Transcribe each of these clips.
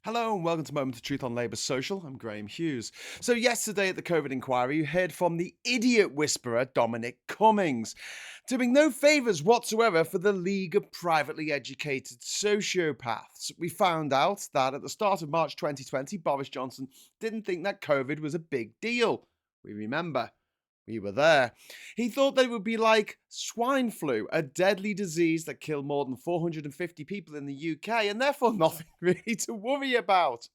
Hello and welcome to Moment of Truth on Labour Social. I'm Graham Hughes. So yesterday at the COVID inquiry, you heard from the idiot whisperer Dominic Cummings, doing no favours whatsoever for the League of Privately Educated Sociopaths. We found out that at the start of March 2020, Boris Johnson didn't think that COVID was a big deal. We remember. We were there. He thought that it would be like swine flu, a deadly disease that killed more than 450 people in the UK, and therefore nothing really to worry about.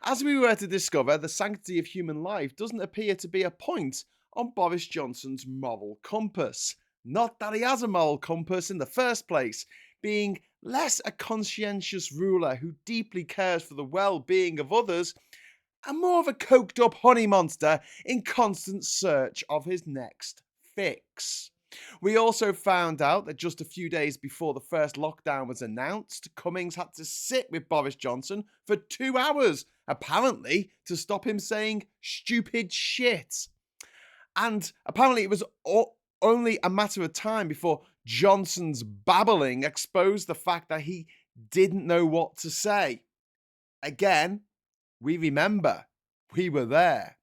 As we were to discover, the sanctity of human life doesn't appear to be a point on Boris Johnson's moral compass. Not that he has a moral compass in the first place, being less a conscientious ruler who deeply cares for the well-being of others and more of a coked up honey monster in constant search of his next fix. We also found out that just a few days before the first lockdown was announced, Cummings had to sit with Boris Johnson for 2 hours, apparently to stop him saying stupid shit. And apparently it was only a matter of time before Johnson's babbling exposed the fact that he didn't know what to say. Again, we remember. We were there.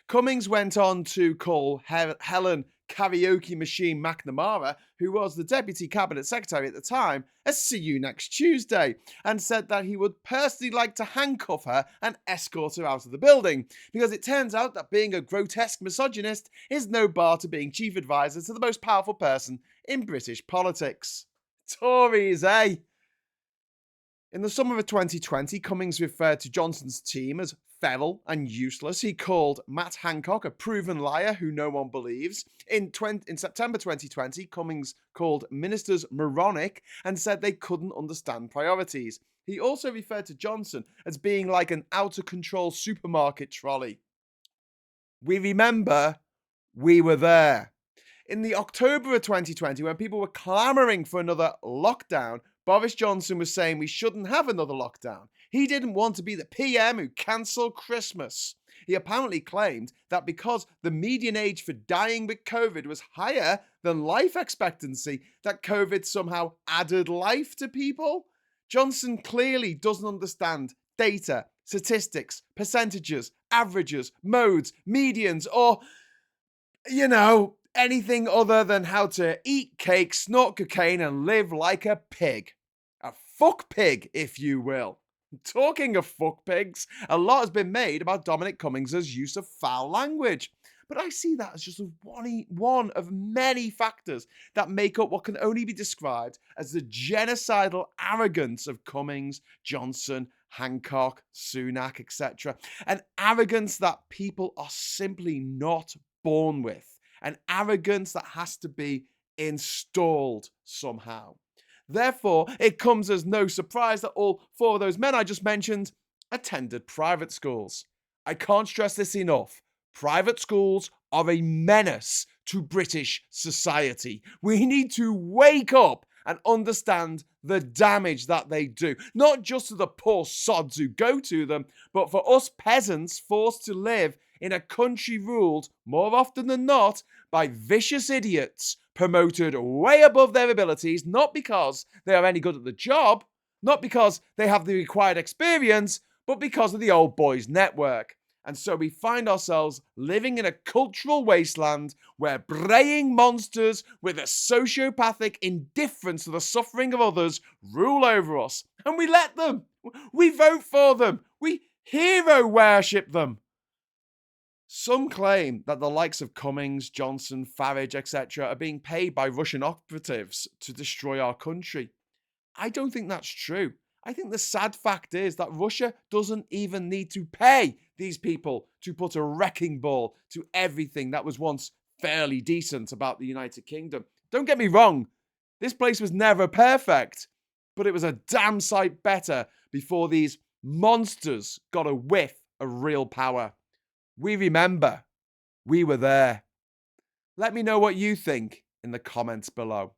Cummings went on to call Helen Karaoke Machine McNamara, who was the Deputy Cabinet Secretary at the time, a see you next Tuesday, and said that he would personally like to handcuff her and escort her out of the building, because it turns out that being a grotesque misogynist is no bar to being chief advisor to the most powerful person in British politics. Tories, eh? In the summer of 2020, Cummings referred to Johnson's team as feral and useless. He called Matt Hancock a proven liar who no one believes. In September 2020, Cummings called ministers moronic and said they couldn't understand priorities. He also referred to Johnson as being like an out-of-control supermarket trolley. We remember. We were there. In the October of 2020, when people were clamouring for another lockdown, Boris Johnson was saying we shouldn't have another lockdown. He didn't want to be the PM who cancelled Christmas. He apparently claimed that because the median age for dying with COVID was higher than life expectancy, that COVID somehow added life to people. Johnson clearly doesn't understand data, statistics, percentages, averages, modes, medians, or, anything other than how to eat cake, snort cocaine, and live like a pig. A fuck pig, if you will. Talking of fuck pigs, a lot has been made about Dominic Cummings' use of foul language. But I see that as just one of many factors that make up what can only be described as the genocidal arrogance of Cummings, Johnson, Hancock, Sunak, etc. An arrogance that people are simply not born with. An arrogance that has to be installed somehow. Therefore, it comes as no surprise that all four of those men I just mentioned attended private schools. I can't stress this enough. Private schools are a menace to British society. We need to wake up and understand the damage that they do. Not just to the poor sods who go to them, but for us peasants forced to live in a country ruled, more often than not, by vicious idiots promoted way above their abilities, not because they are any good at the job, not because they have the required experience, but because of the old boys network. And so we find ourselves living in a cultural wasteland where braying monsters with a sociopathic indifference to the suffering of others rule over us. And we let them. We vote for them. We hero worship them. Some claim that the likes of Cummings, Johnson, Farage, etc. are being paid by Russian operatives to destroy our country. I don't think that's true. I think the sad fact is that Russia doesn't even need to pay these people to put a wrecking ball to everything that was once fairly decent about the United Kingdom. Don't get me wrong, this place was never perfect, but it was a damn sight better before these monsters got a whiff of real power. We remember. We were there. Let me know what you think in the comments below.